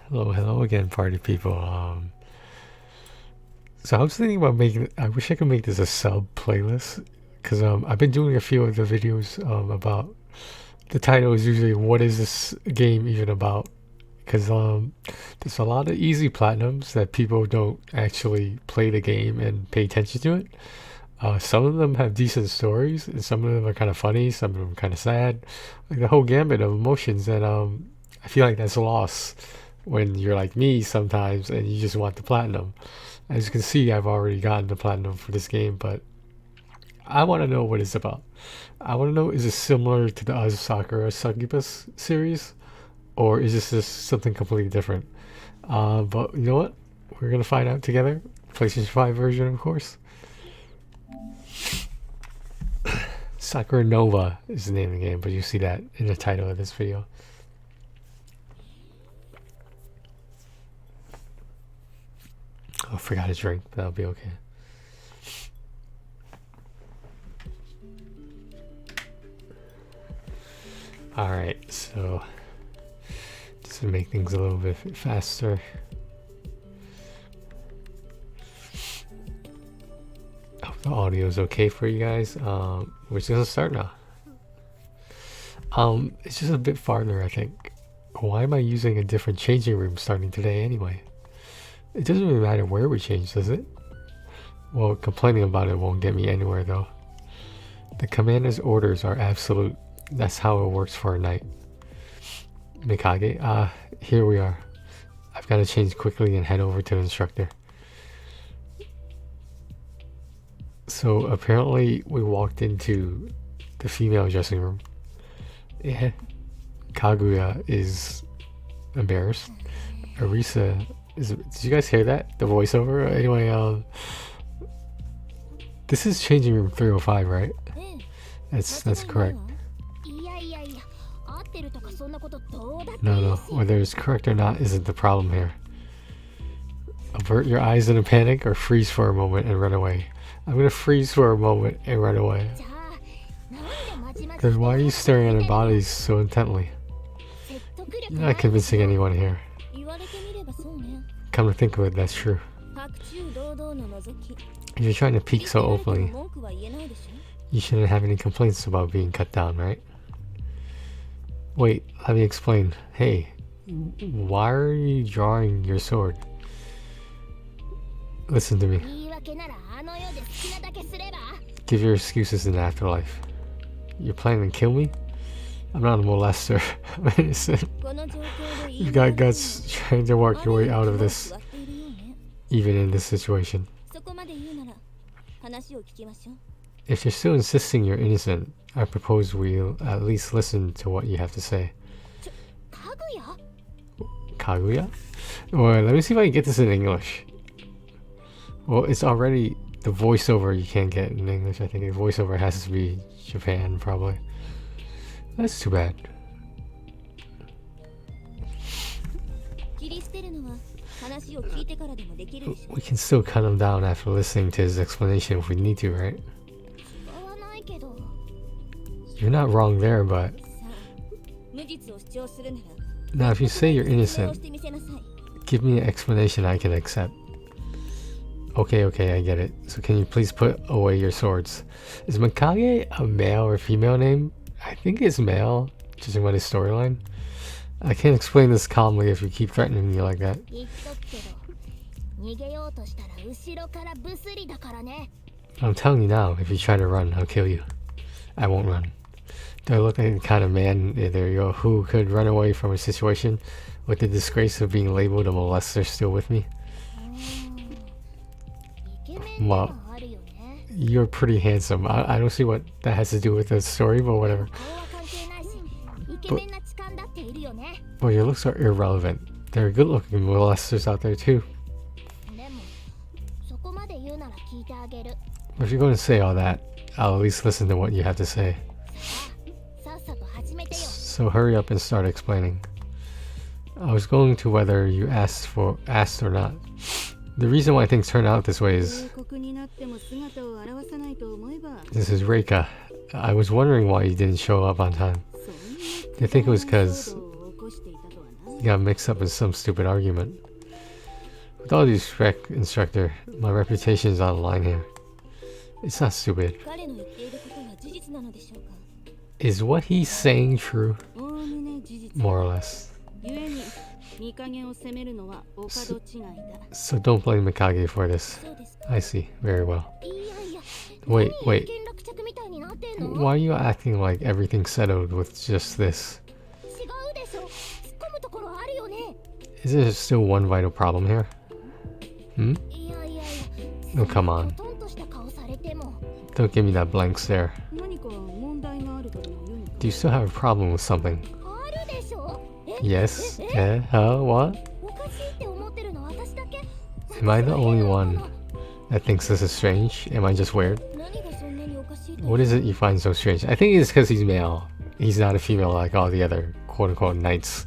Hello, hello again, party people. So I was thinking about making. I wish I could make this a sub playlist, because I've been doing a few of the videos about. The title is usually "What is this game even about?" Because there's a lot of easy platinums that people don't actually play the game and pay attention to it. Some of them have decent stories, and some of them are kind of funny. Some of them are kind of sad. Like the whole gambit of emotions, and I feel like that's lost when you're like me sometimes, and you just want the platinum. As you can see, I've already gotten the platinum for this game, but I want to know what it's about. I want to know, is it similar to the Sakura Succubus series, or is this just something completely different? But you know what? We're gonna find out together. PlayStation 5 version, of course. Sakura Nova is the name of the game, but you see that in the title of this video. Oh, I forgot a drink. That'll be okay. Alright, so just to make things a little bit faster. Hope the audio is okay for you guys. We're just gonna start now. It's just a bit farther, I think. Why am I using a different changing room starting today anyway? It doesn't really matter where we change, does it? Well, complaining about it won't get me anywhere though. The commander's orders are absolute. That's how it works for a knight. Mikage, here we are. I've got to change quickly and head over to the instructor. So apparently we walked into the female dressing room. Yeah. Kaguya is embarrassed. Arisa is. Did you guys hear that? The voiceover? Anyway, this is changing room 305, right? That's correct. No, whether it's correct or not isn't the problem here. Avert your eyes in a panic or freeze for a moment and run away. I'm gonna freeze for a moment and run away. Then why are you staring at our bodies so intently? You're not convincing anyone here. Come to think of it, that's true. If you're trying to peek so openly, you shouldn't have any complaints about being cut down, right? Wait, let me explain. Hey, why are you drawing your sword? Listen to me. Give your excuses in the afterlife. You're planning to kill me? I'm not a molester. I'm innocent. You've got guts trying to work your way out of this, even in this situation. If you're still insisting you're innocent, I propose we'll at least listen to what you have to say. Kaguya? Well, let me see if I can get this in English. Well, it's already the voiceover you can't get in English. I think the voiceover has to be Japan, probably. That's too bad. We can still cut him down after listening to his explanation if we need to, right? You're not wrong there, but... Now, if you say you're innocent, give me an explanation I can accept. Okay, I get it. So can you please put away your swords? Is Mikage a male or female name? I think it's male, judging by the storyline. I can't explain this calmly if you keep threatening me like that. I'm telling you now, if you try to run, I'll kill you. I won't run. Do I look like the kind of man, there you go, who could run away from a situation with the disgrace of being labeled a molester still with me? Well, you're pretty handsome. I don't see what that has to do with the story, but whatever. But your looks are irrelevant. There are good-looking molesters out there too. But if you're going to say all that, I'll at least listen to what you have to say. So hurry up and start explaining. I was going to whether you asked or not. The reason why things turn out this way is... This is Reika. I was wondering why you didn't show up on time. I think it was because... You got mixed up in some stupid argument. With all due respect, instructor, my reputation is on the line here. It's not stupid. Is what he's saying true? More or less. So don't blame Mikage for this. I see. Very well. Wait. Why are you acting like everything's settled with just this? Is there still one vital problem here? Oh, come on. Don't give me that blank stare. Do you still have a problem with something? Yes? Yeah? Huh? What? Am I the only one that thinks this is strange? Am I just weird? What is it you find so strange? I think it's because he's male. He's not a female like all the other quote-unquote knights.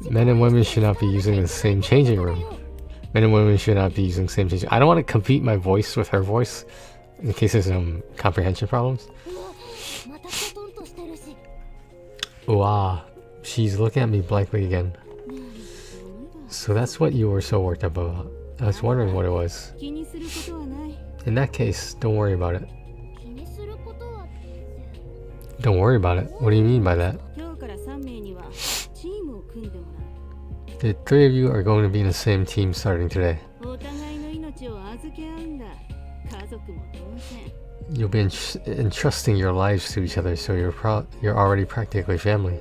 Men and women should not be using the same changing room. Men and women should not be using the same changing room. I don't want to compete my voice with her voice in case there's some comprehension problems. Wow, she's looking at me blankly again. So that's what you were so worked up about. I was wondering what it was. In that case, don't worry about it. Don't worry about it? What do you mean by that? The three of you are going to be in the same team starting today. You'll be entrusting your lives to each other, so you're already practically family.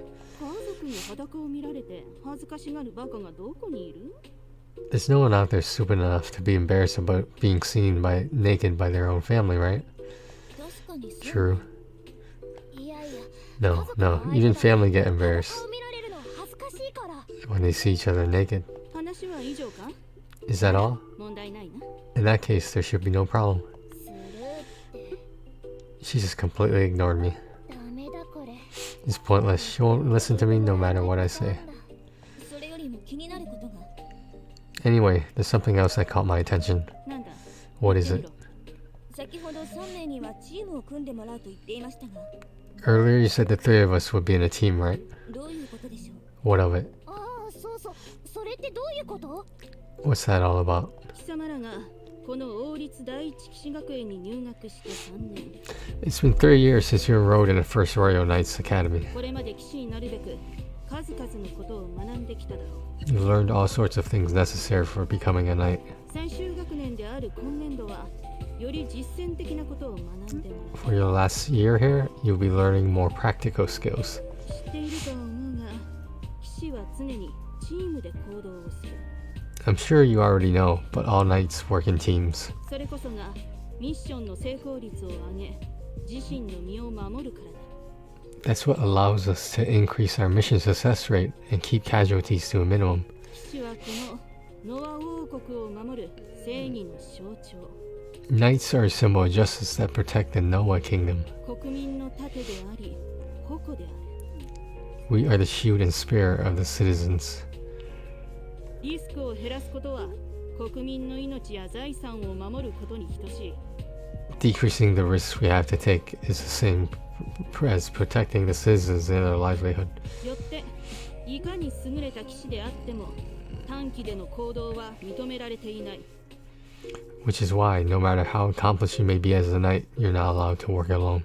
There's no one out there stupid enough to be embarrassed about being seen naked by their own family, right? True. No, even family get embarrassed when they see each other naked. Is that all? In that case, there should be no problem. She just completely ignored me. It's pointless. She won't listen to me no matter what I say. Anyway, there's something else that caught my attention. What is it? Earlier you said the three of us would be in a team, right? What of it? What's that all about? It's been 3 years since you enrolled in the first Royal Knights Academy. You learned all sorts of things necessary for becoming a knight. For your last year here, you'll be learning more practical skills. I'm sure you already know, but all knights work in teams. That's what allows us to increase our mission success rate and keep casualties to a minimum. Knights are a symbol of justice that protect the Noah kingdom. We are the shield and spear of the citizens. Decreasing the risks we have to take is the same as protecting the citizens and their livelihood. Which is why, no matter how accomplished you may be as a knight, you're not allowed to work alone.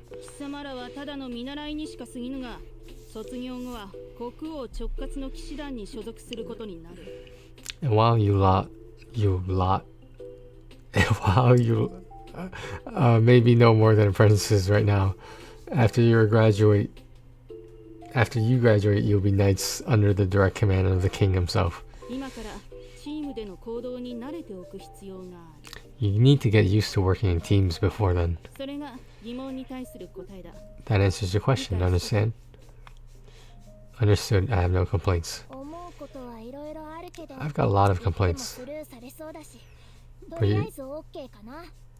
And while you maybe no more than apprentices right now, after you graduate, you'll be knights under the direct command of the king himself. You need to get used to working in teams before then. That answers your question, understand? Understood, I have no complaints. I've got a lot of complaints.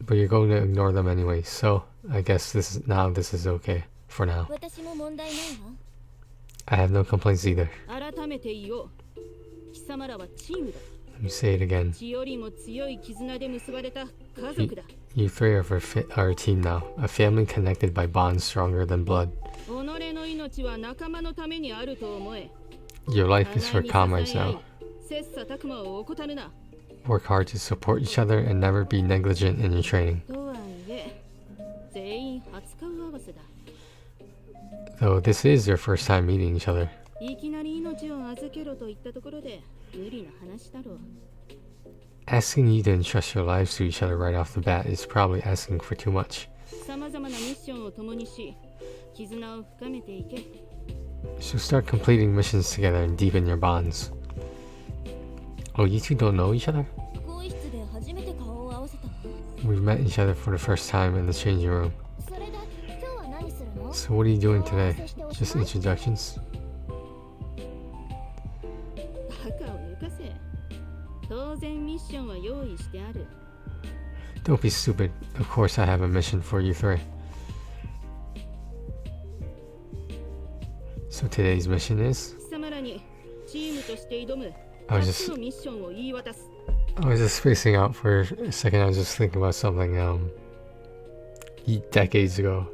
But you're going to ignore them anyway, so I guess this is okay for now. I have no complaints either. Let me say it again. You three are a team now, a family connected by bonds stronger than blood. Your life is for comrades now. Work hard to support each other and never be negligent in your training. Though this is your first time meeting each other. Asking you to entrust your lives to each other right off the bat is probably asking for too much. So start completing missions together and deepen your bonds. Oh, you two don't know each other? We've met each other for the first time in the changing room. So what are you doing today? Just introductions? Don't be stupid. Of course I have a mission for you three. So today's mission is? I was just spacing out for a second. I was just thinking about something decades ago.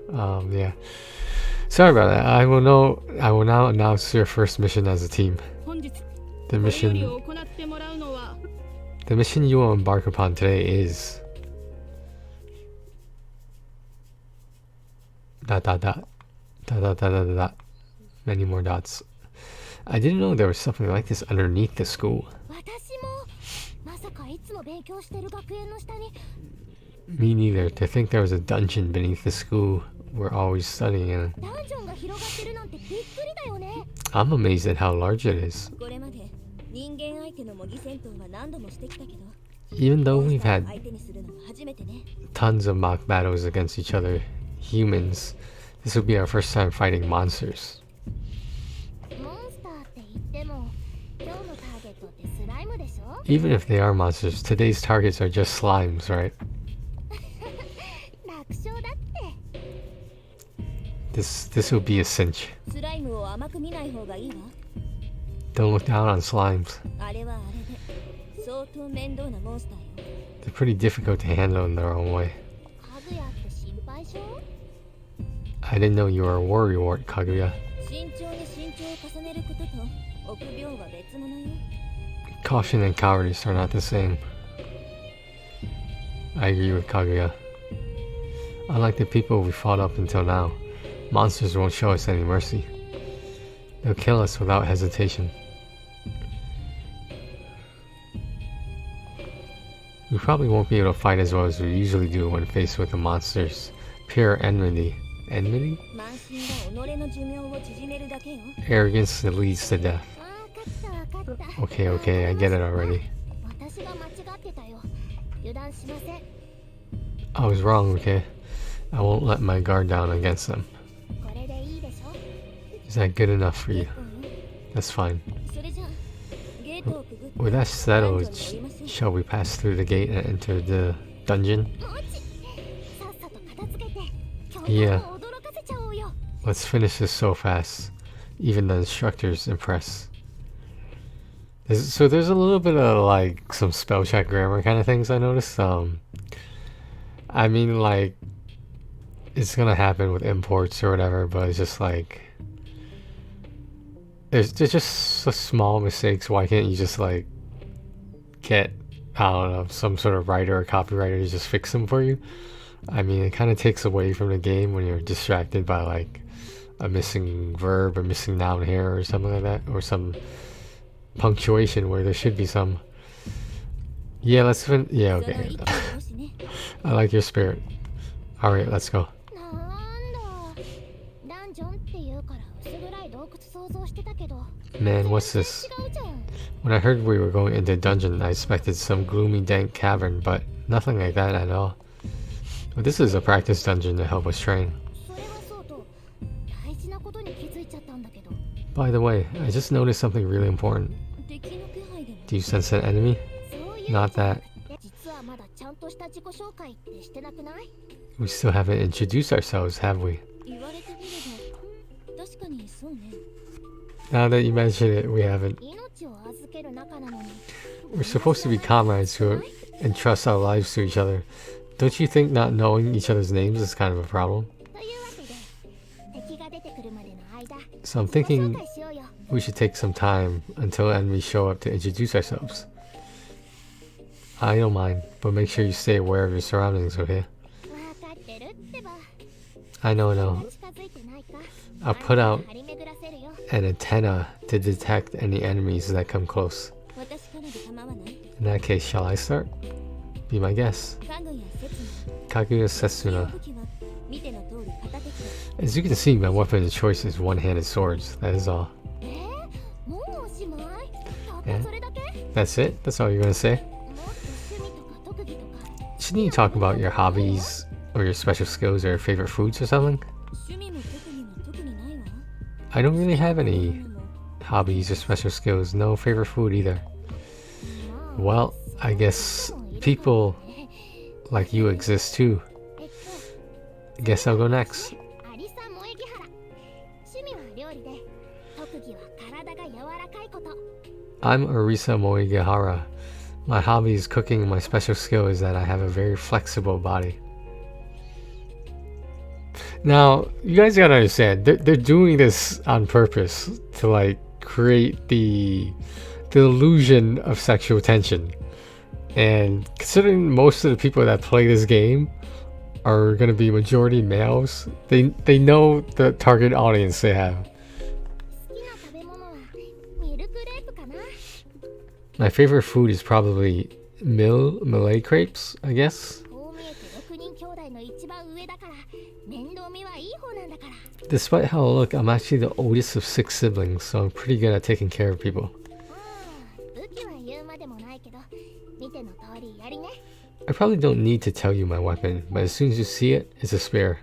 Yeah. Sorry about that. I will now announce your first mission as a team. The mission you will embark upon today is dot dot dot dot dot dot dot dot. Many more dots. I didn't know there was something like this underneath the school. Me neither. To think there was a dungeon beneath the school we're always studying in. I'm amazed at how large it is. Even though we've had tons of mock battles against each other, humans, this will be our first time fighting monsters. Even if they are monsters, today's targets are just slimes, right? This will be a cinch. Don't look down on slimes. They're pretty difficult to handle in their own way. I didn't know you were a warrior, Kaguya. Caution and cowardice are not the same. I agree with Kaguya. Unlike the people we fought up until now, monsters won't show us any mercy. They'll kill us without hesitation. We probably won't be able to fight as well as we usually do when faced with the monsters. Pure enmity. Enmity? Arrogance that leads to death. Okay, I get it already. I was wrong, okay? I won't let my guard down against them. Is that good enough for you? That's fine. With that settled, shall we pass through the gate and enter the dungeon? Yeah. Let's finish this so fast. Even the instructor's impressed. So there's a little bit of like some spell check grammar kind of things I noticed. I mean, like, it's gonna happen with imports or whatever, but it's just like there's just small mistakes. Why can't you just like get, I don't know, some sort of writer or copywriter to just fix them for you? I mean, it kind of takes away from the game when you're distracted by like a missing verb or missing noun here or something like that, or some punctuation where there should be some. Yeah, yeah, okay. I like your spirit. Alright, let's go. Man, what's this? When I heard we were going into a dungeon, I expected some gloomy, dank cavern, but nothing like that at all. But this is a practice dungeon to help us train. By the way, I just noticed something really important. Do you sense an enemy? Not that. We still haven't introduced ourselves, have we? Now that you mention it, we haven't. We're supposed to be comrades who entrust our lives to each other. Don't you think not knowing each other's names is kind of a problem? So I'm thinking we should take some time until enemies show up to introduce ourselves. I don't mind, but make sure you stay aware of your surroundings, okay? I know. I'll put out an antenna to detect any enemies that come close. In that case, shall I start? Be my guest. Kaguya Setsuna. As you can see, my weapon of choice is one-handed swords. That is all. Yeah? That's it? That's all you're gonna say? Shouldn't you talk about your hobbies or your special skills or your favorite foods or something? I don't really have any hobbies or special skills. No favorite food either. Well, I guess people like you exist too. I guess I'll go next. I'm Arisa Moigihara. My hobby is cooking and my special skill is that I have a very flexible body. Now, you guys gotta understand, they're doing this on purpose to like create the illusion of sexual tension. And considering most of the people that play this game are gonna be majority males, they know the target audience they have. My favorite food is probably Malay crepes, I guess. Despite how I look, I'm actually the oldest of 6 siblings, so I'm pretty good at taking care of people. I probably don't need to tell you my weapon, but as soon as you see it, it's a spear.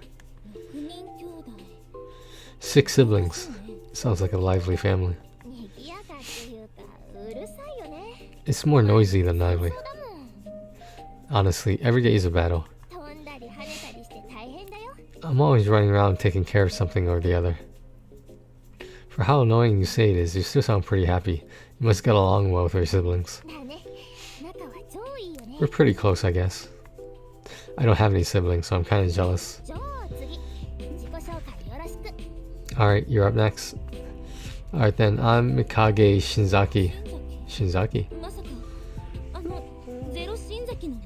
6 siblings. Sounds like a lively family. It's more noisy than lively. Honestly, every day is a battle. I'm always running around taking care of something or the other. For how annoying you say it is, you still sound pretty happy. You must get along well with your siblings. We're pretty close, I guess. I don't have any siblings, so I'm kind of jealous. Alright, you're up next. Alright then, I'm Mikage Shinzaki. Shinzaki?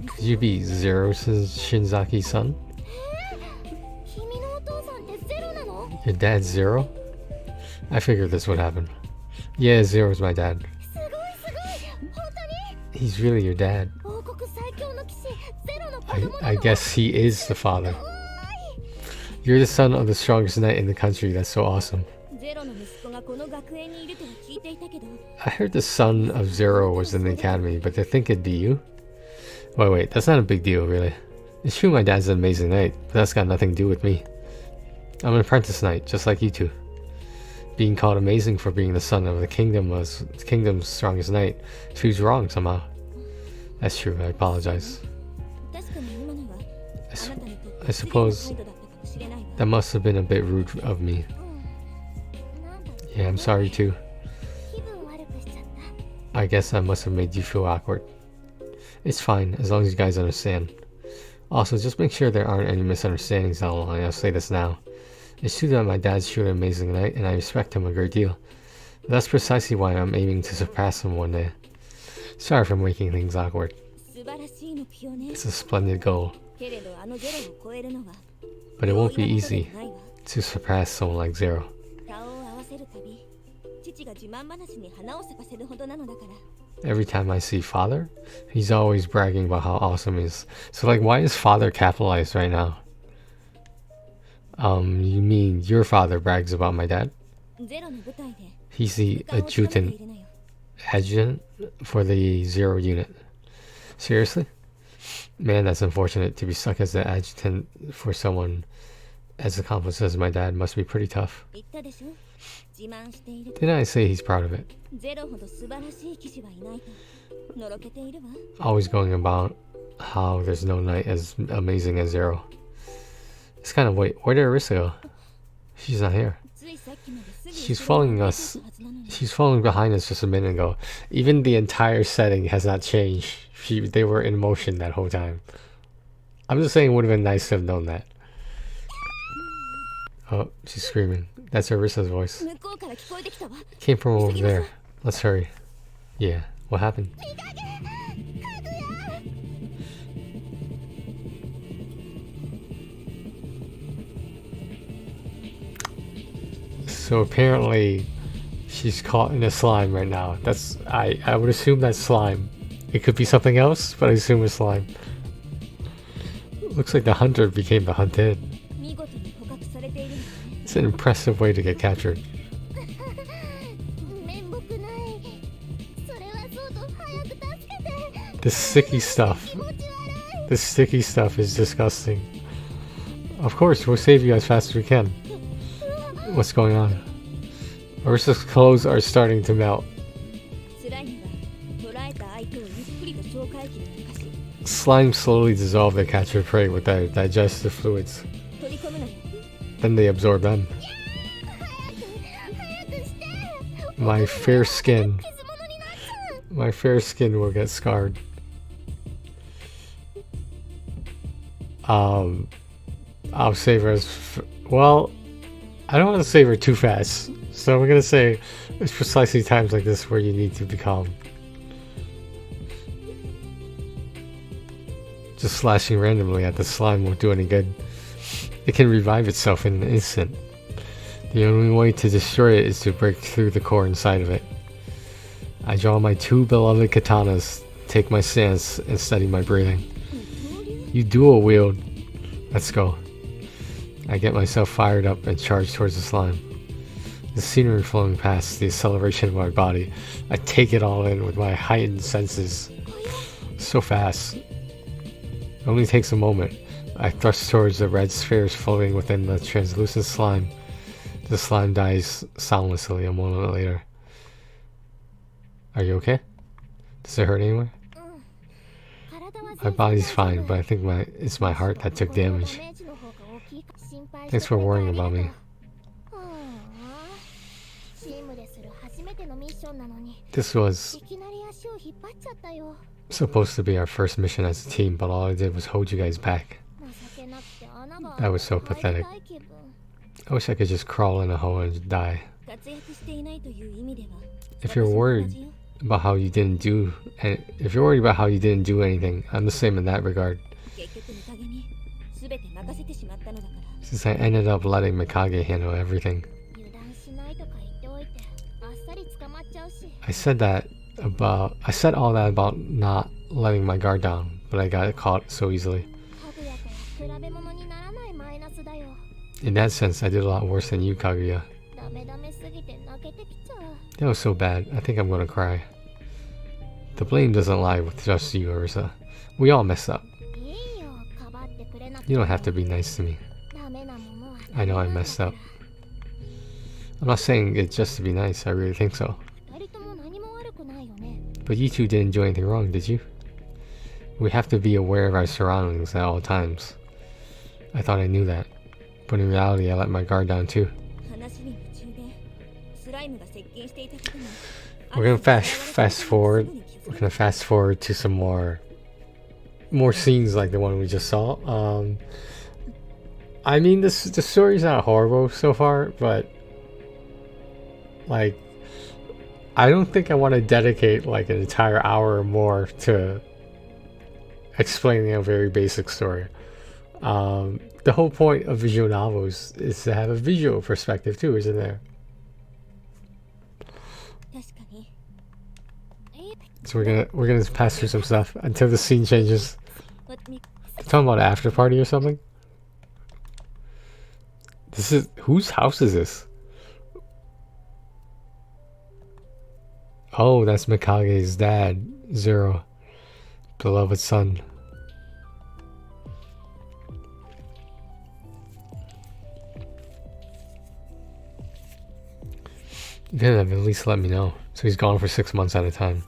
Could you be Zero Shinzaki's son? Your dad's Zero? I figured this would happen. Yeah, Zero's my dad. He's really your dad. I guess he is the father. You're the son of the strongest knight in the country. That's so awesome. I heard the son of Zero was in the academy, but they think it'd be you? Wait, that's not a big deal, really. It's true my dad's an amazing knight, but that's got nothing to do with me. I'm an apprentice knight, just like you two. Being called amazing for being the son of the kingdom's strongest knight feels wrong somehow. That's true, I apologize. I suppose that must have been a bit rude of me. Yeah, I'm sorry too. I guess I must have made you feel awkward. It's fine, as long as you guys understand. Also, just make sure there aren't any misunderstandings down the line. I'll say this now. It's true that my dad's truly an amazing knight, and I respect him a great deal. But that's precisely why I'm aiming to surpass him one day. Sorry for making things awkward. It's a splendid goal. But it won't be easy to surpass someone like Zero. Every time I see Father, he's always bragging about how awesome he is. So like, why is Father capitalized right now? You mean your father brags about my dad? He's the adjutant for the Zero unit. Seriously? Man, that's unfortunate. To be stuck as the adjutant for someone as accomplished as my dad must be pretty tough. Didn't I say he's proud of it? Always going about how there's no knight as amazing as Zero. It's kind of, wait, where did Arisa go? She's not here. She's following us. She's following behind us just a minute ago. Even the entire setting has not changed. They were in motion that whole time. I'm just saying it would have been nice to have known that. Oh, she's screaming. That's Arisa's voice. Came from over there. Let's hurry. Yeah, what happened? So apparently she's caught in a slime right now. That's I would assume that's slime. It could be something else, but I assume it's slime. Looks like the hunter became the hunted. It's an impressive way to get captured. This sticky stuff. This sticky stuff is disgusting. Of course, we'll save you as fast as we can. What's going on? Arisa's clothes are starting to melt. Slime slowly dissolve their captured prey with their digestive fluids. Then they absorb them. My fair skin will get scarred. I'll save her as well. I don't want to save her too fast, so we're gonna say it's precisely times like this where you need to be calm. Just slashing randomly at the slime won't do any good. It can revive itself in an instant. The only way to destroy it is to break through the core inside of it. I draw my two beloved katanas, take my stance, and steady my breathing. You dual wield. Let's go. I get myself fired up and charge towards the slime. The scenery flowing past, the acceleration of my body. I take it all in with my heightened senses. So fast. It only takes a moment. I thrust towards the red spheres floating within the translucent slime. The slime dies soundlessly a moment later. Are you okay? Does it hurt anywhere? My body's fine, but I think it's my heart that took damage. Thanks for worrying about me. This was supposed to be our first mission as a team, but all I did was hold you guys back. That was so pathetic. I wish I could just crawl in a hole and die. If you're worried about how you didn't do anything, I'm the same in that regard. Since I ended up letting Mikage handle everything. I said all that about not letting my guard down, but I got caught so easily. In that sense, I did a lot worse than you, Kaguya. That was so bad, I think I'm gonna cry. The blame doesn't lie with just you, Arisa. We all mess up. You don't have to be nice to me. I know I messed up. I'm not saying it just to be nice, I really think so. But you two didn't do anything wrong, did you? We have to be aware of our surroundings at all times. I thought I knew that, but in reality I let my guard down too. We're gonna fast forward. We're gonna fast forward to some more scenes like the one we just saw. I mean, the story's not horrible so far, but like, I don't think I want to dedicate like an entire hour or more to explaining a very basic story. The whole point of visual novels is to have a visual perspective too, isn't there? So we're gonna pass through some stuff until the scene changes. They're talking about an after party or something. This is whose house is this? Oh, that's Mikage's dad, Zero, beloved son. You could have at least let me know. So he's gone for 6 months at a time.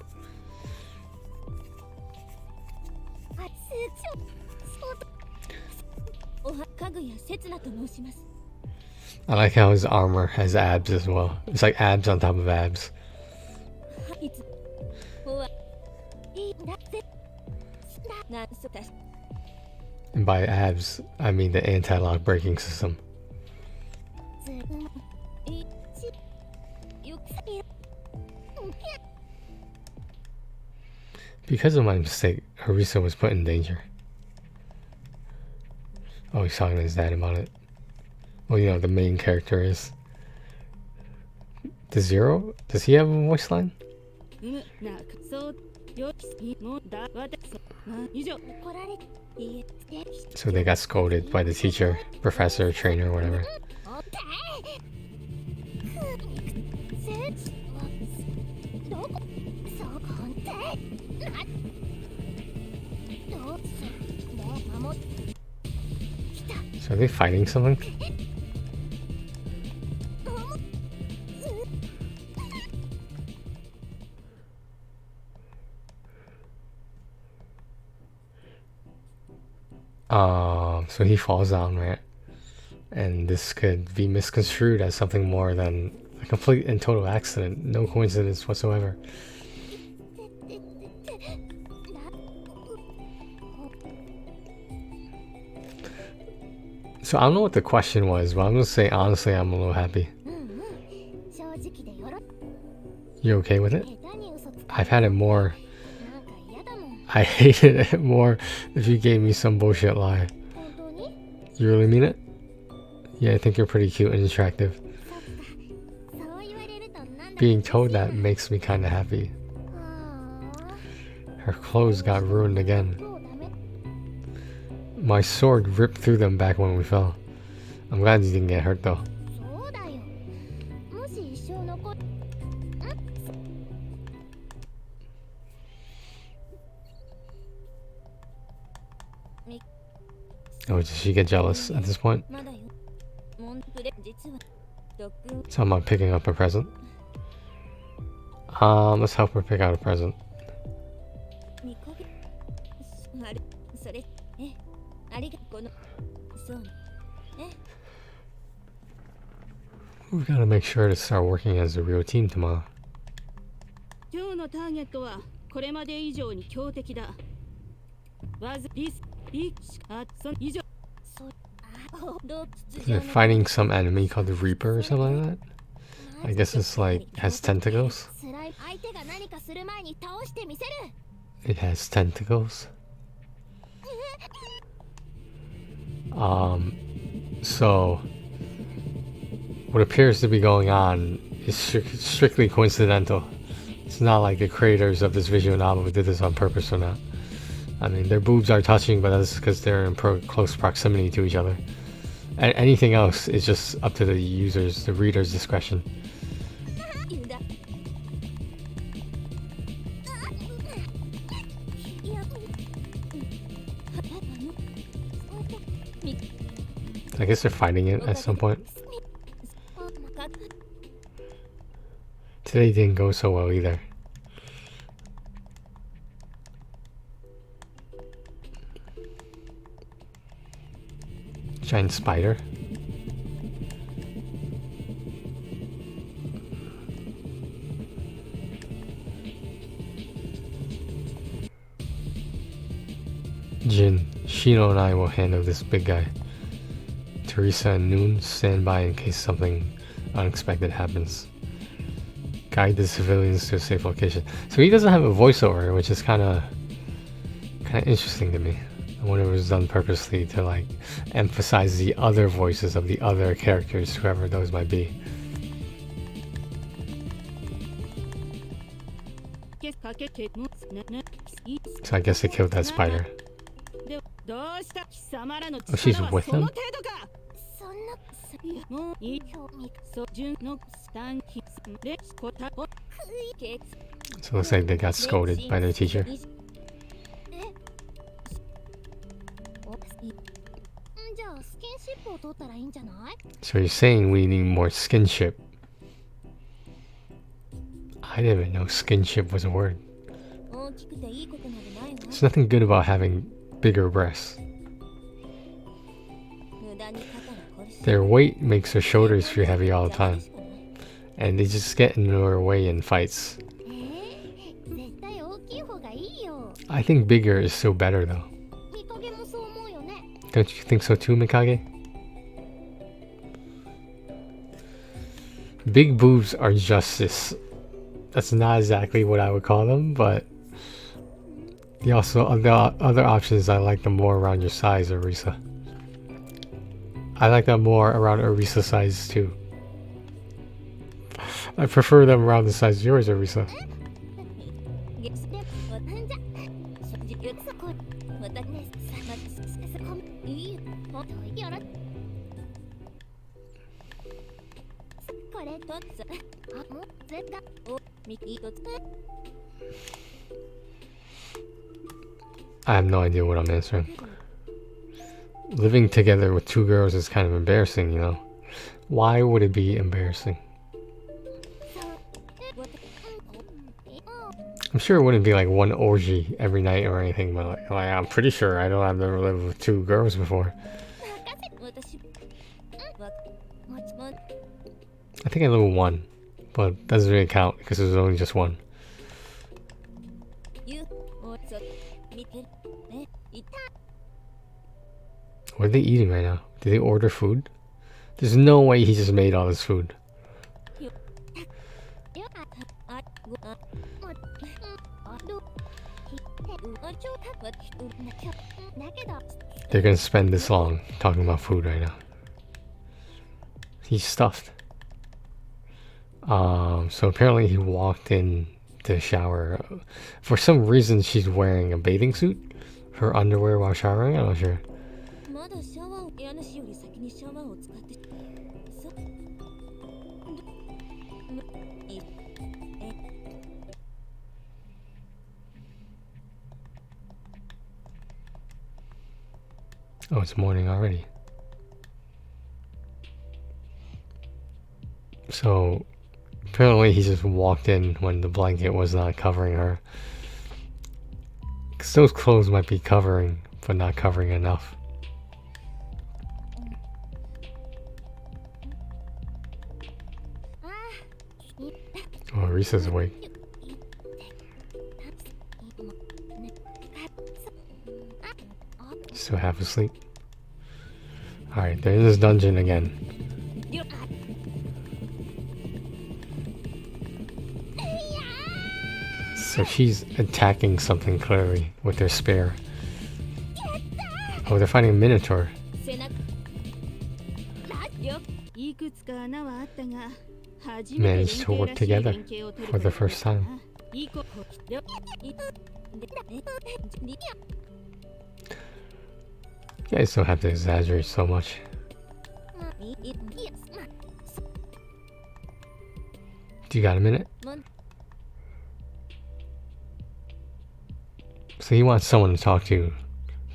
I like how his armor has abs as well. It's like abs on top of abs. And by abs, I mean the anti-lock braking system. Because of my mistake, Arisa was put in danger. Oh, he's talking to his dad about it. Well, you know, the main character is. The Zero? Does he have a voice line? So they got scolded by the teacher, professor, trainer, whatever. So are they fighting something? So he falls down, right? And this could be misconstrued as something more than a complete and total accident. No coincidence whatsoever. So I don't know what the question was, but I'm gonna say honestly I'm a little happy. You okay with it? I've had it more. I hated it more if you gave me some bullshit lie. You really mean it? Yeah, I think you're pretty cute and attractive. Being told that makes me kinda happy. Her clothes got ruined again. My sword ripped through them back when we fell. I'm glad you didn't get hurt though. Oh, did she get jealous at this point? So am I picking up a present? Let's help her pick out a present. We gotta make sure to start working as a real team tomorrow. They're fighting some enemy called the Reaper or something like that. I guess it's like has tentacles. It has tentacles. So what appears to be going on is strictly coincidental. It's not like the creators of this visual novel did this on purpose or not. I mean, their boobs are touching, but that's because they're in close proximity to each other. And anything else is just up to the user's, the reader's discretion. I guess they're fighting it at some point. Today didn't go so well either. Giant spider. Jin, Shino and I will handle this big guy. Teresa and Noon stand by in case something unexpected happens. Guide the civilians to a safe location. So he doesn't have a voiceover, which is kind of interesting to me. I wonder if it was done purposely to like emphasize the other voices of the other characters, whoever those might be. So I guess they killed that spider. Oh, she's with him? So it looks like they got scolded by their teacher. So you're saying we need more skinship? I didn't even know skinship was a word. There's nothing good about having bigger breasts. Their weight makes their shoulders feel heavy all the time. And they just get in their way in fights. I think bigger is still better though. Don't you think so too, Mikage? big boobs are justice. That's not exactly what I would call them, but the other options I like them more around your size, Arisa. I like them more around Arisa's size too. I prefer them around the size of yours, Arisa. I have no idea what I'm answering. Living together with two girls is kind of embarrassing, you know? Why would it be embarrassing? I'm sure it wouldn't be like one orgy every night or anything, but like I'm pretty sure I've never lived with two girls before. I think I lived with one, but doesn't really count because it was only just one. What are they eating right now? Did they order food? There's no way he just made all this food. They're gonna spend this long talking about food right now. He's stuffed. So apparently he walked in the shower. For some reason she's wearing a bathing suit. Her underwear while showering, I'm not sure. Oh, it's morning already. So apparently he just walked in when the blanket was not covering her. Because those clothes might be covering, but not covering enough. Oh, Risa's awake. Still half asleep. Alright, they're in this dungeon again. So she's attacking something clearly with their spear. Oh, they're fighting a minotaur. Managed to work together for the first time. You guys don't have to exaggerate so much. Do you got a minute? So he wants someone to talk to,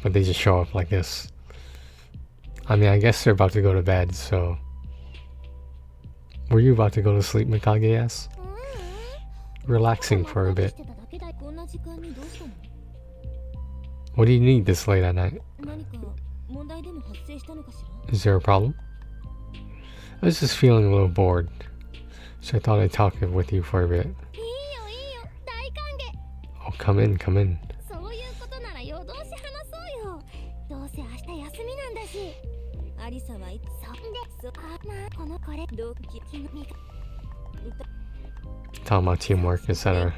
but they just show up like this. I mean, I guess they're about to go to bed, so... Were you about to go to sleep, Mikage-ass? Relaxing for a bit. What do you need this late at night? Is there a problem? I was just feeling a little bored, so I thought I'd talk with you for a bit. Oh, come in, come in. Talking about teamwork, etc.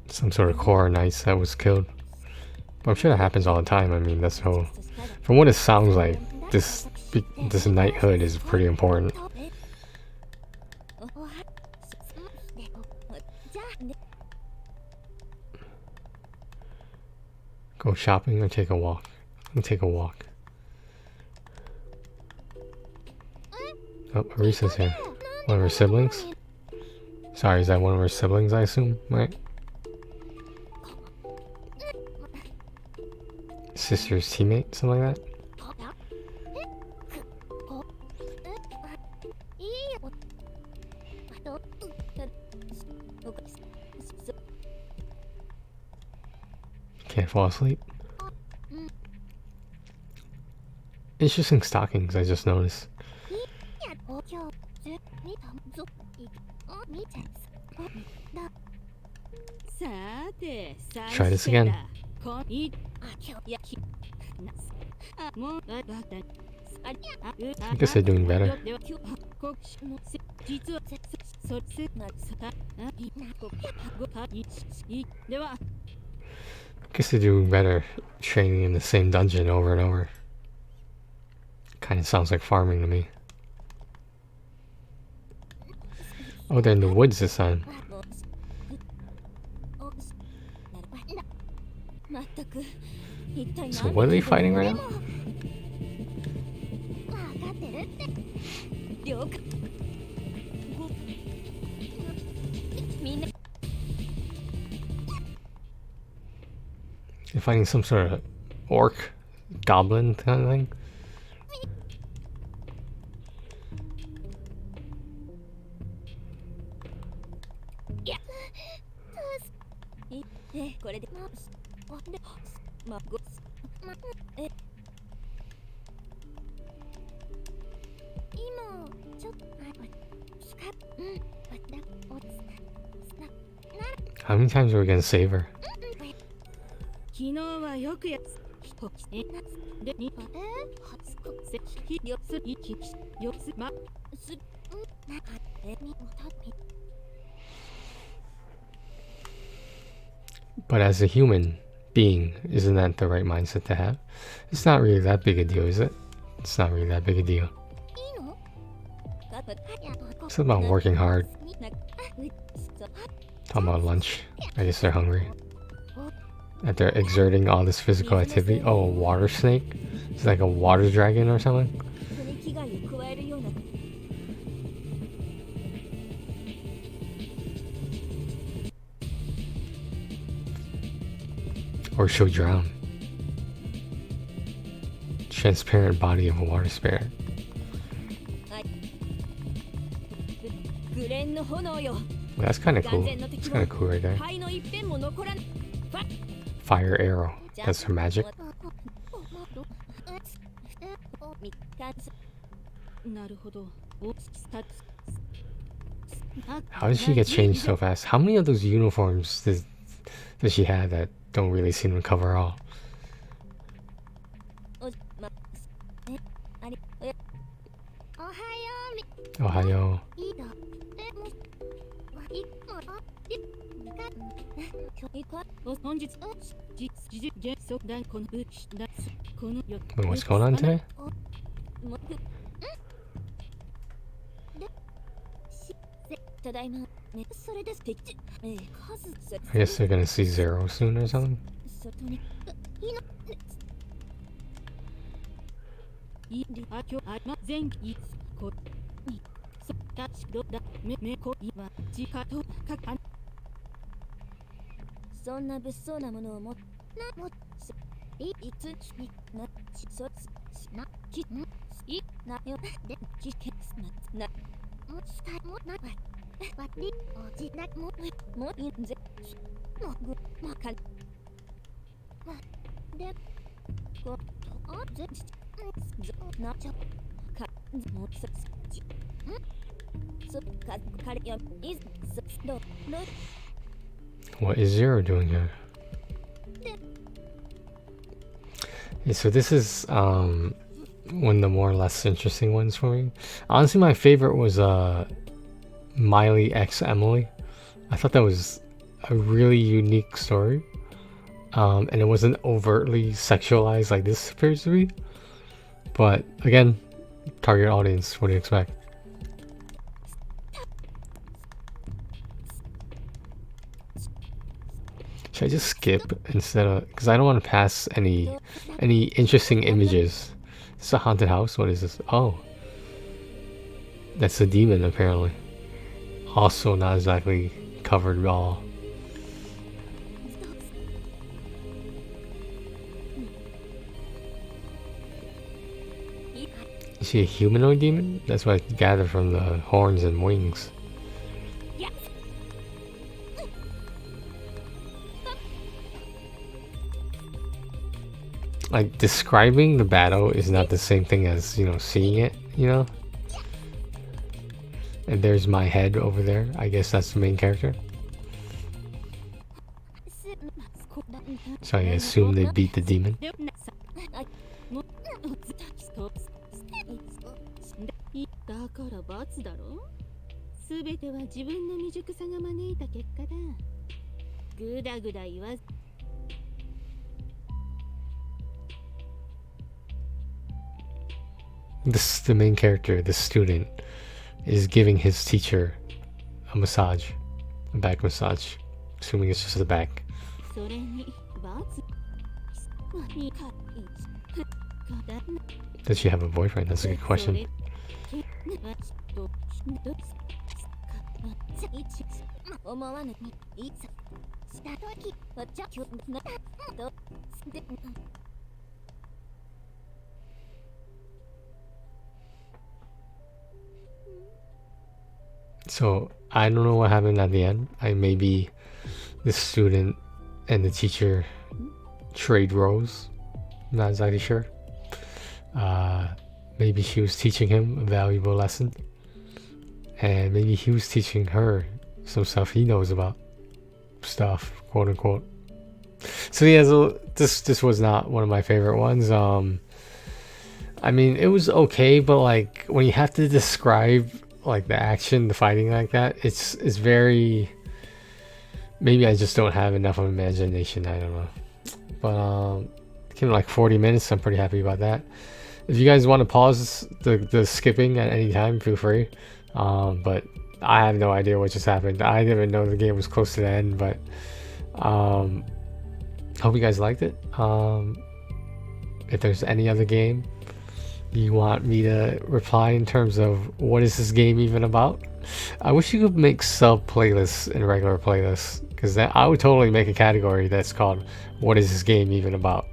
Some sort of core knights that was killed. But I'm sure that happens all the time. I mean, that's how... From what it sounds like, this knighthood is pretty important. Go shopping or take a walk? I'll take a walk. Oh, Arisa's here. One of her siblings? Sorry, is that one of her siblings, I assume? Right? Sister's teammate? Something like that? Can't fall asleep. Interesting stockings, I just noticed. Try this again. I guess they're doing better. Guess they're doing better training in the same dungeon over and over. Kind of sounds like farming to me. Oh, they're in the woods this time. So what are they fighting right now? They're fighting some sort of orc, goblin kind of thing. How many times are we gonna save her? But as a human being, isn't that the right mindset to have? It's not really that big a deal, is it? It's not really that big a deal. It's about working hard. Talking about lunch. I guess they're hungry. After exerting all this physical activity. Oh, a water snake? It's like a water dragon or something? Or she'll drown. Transparent body of a water spirit. Well, that's kind of cool. It's kind of cool right there. Fire arrow. That's her magic. How did she get changed so fast? How many of those uniforms does she have that don't really seem to cover all? Ohio. Wait, what's going on today? I guess they're gonna see Zero soon or something. What is Zero doing here? Yeah, so this is one of the more or less interesting ones for me. Honestly, my favorite was Miley x Emily. I thought that was a really unique story, and it wasn't overtly sexualized like this appears to be. But again, target audience, what do you expect? Should I just skip instead of, because I don't want to pass any interesting images. It's a haunted house. What is this? Oh, that's a demon apparently. Also not exactly covered at all. Is she a humanoid demon? That's what I gather from the horns and wings. Like, describing the battle is not the same thing as, you know, seeing it, you know? And there's my head over there. I guess that's the main character. So I assume they beat the demon. This the main character, the student, is giving his teacher a massage, a back massage, assuming it's just the back. Does she have a boyfriend? That's a good question. So I don't know what happened at the end. Maybe the student and the teacher trade roles. I'm not exactly sure. Maybe she was teaching him a valuable lesson, and maybe he was teaching her some stuff he knows about stuff, quote unquote. So yeah, so this was not one of my favorite ones. I mean, it was okay, but like when you have to describe like the action, the fighting like that, it's very, maybe I just don't have enough of imagination, I don't know. But it came like 40 minutes. I'm pretty happy about that. If you guys want to pause the skipping at any time, feel free. But I have no idea what just happened. I didn't even know the game was close to the end, but hope you guys liked it. If there's any other game you want me to reply in terms of what is this game even about, I wish you could make sub playlists and regular playlists, because I would totally make a category that's called what is this game even about.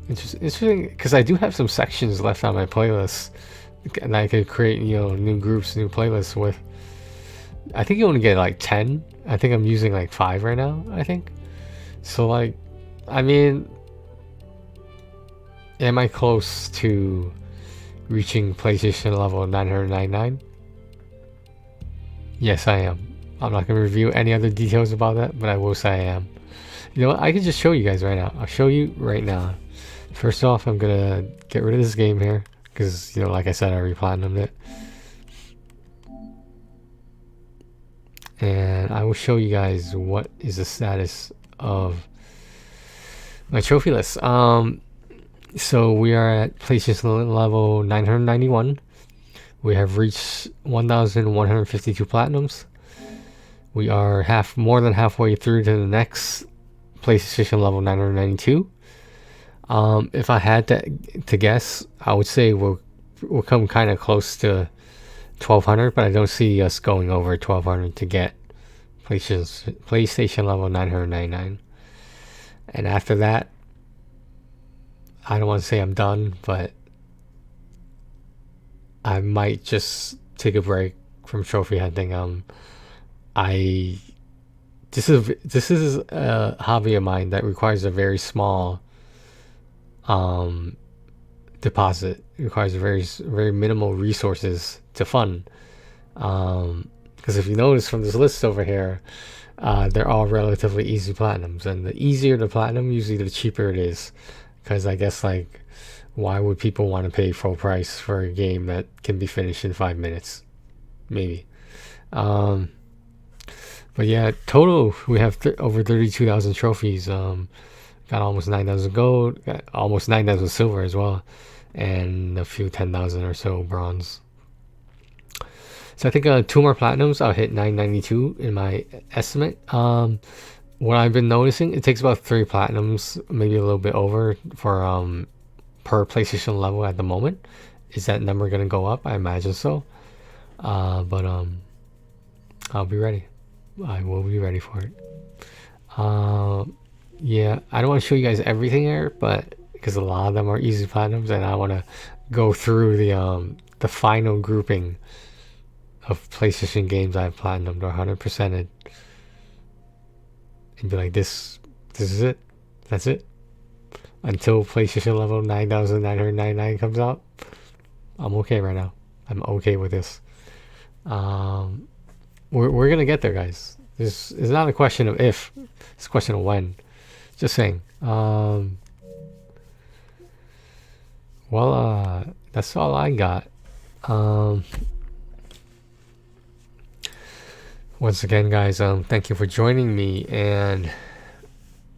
Interesting, because I do have some sections left on my playlist, and I could create, you know, new groups, new playlists with. I think you only get like 10. I think I'm using like 5 right now, I think. So like, I mean, am I close to reaching PlayStation level 999? Yes, I am. I'm not going to review any other details about that, but I will say I am. You know what? I can just show you guys right now. I'll show you right now. First off, I'm going to get rid of this game here, because, you know, like I said, I re-platinumed it. And I will show you guys what is the status of my trophy list. So we are at PlayStation level 991. We have reached 1,152 platinums. We are more than halfway through to the next PlayStation level 992. If I had to guess, I would say we'll come kind of close to 1,200, but I don't see us going over 1,200 to get PlayStation level 999. And after that, I don't want to say I'm done, but I might just take a break from trophy hunting. This is a hobby of mine that requires a very small deposit. It requires very minimal resources to fund. Because if you notice from this list over here, they're all relatively easy platinums, and the easier the platinum, usually the cheaper it is. Because I guess, like, why would people want to pay full price for a game that can be finished in 5 minutes? Maybe. But yeah, total we have over 32,000 trophies. Got almost 9,000 gold, got almost 9,000 silver as well, and a few 10,000 or so bronze. So I think 2 more platinums, I'll hit 992 in my estimate. What I've been noticing, it takes about 3 platinums, maybe a little bit over, for per PlayStation level at the moment. Is that number gonna go up? I imagine so. But I'll be ready. I will be ready for it. Yeah, I don't want to show you guys everything here, but because a lot of them are easy platinums, and I want to go through the final grouping of PlayStation games I've platinumed or 100%ed, and be like, this is it. That's it. Until PlayStation level 9,999 comes out, I'm okay right now. I'm okay with this. We're gonna get there, guys. This is not a question of if, it's a question of when. Just saying. What Well, that's all I got. Um, Once again, guys, thank you for joining me, and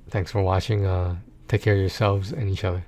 thanks for watching. Take care of yourselves and each other.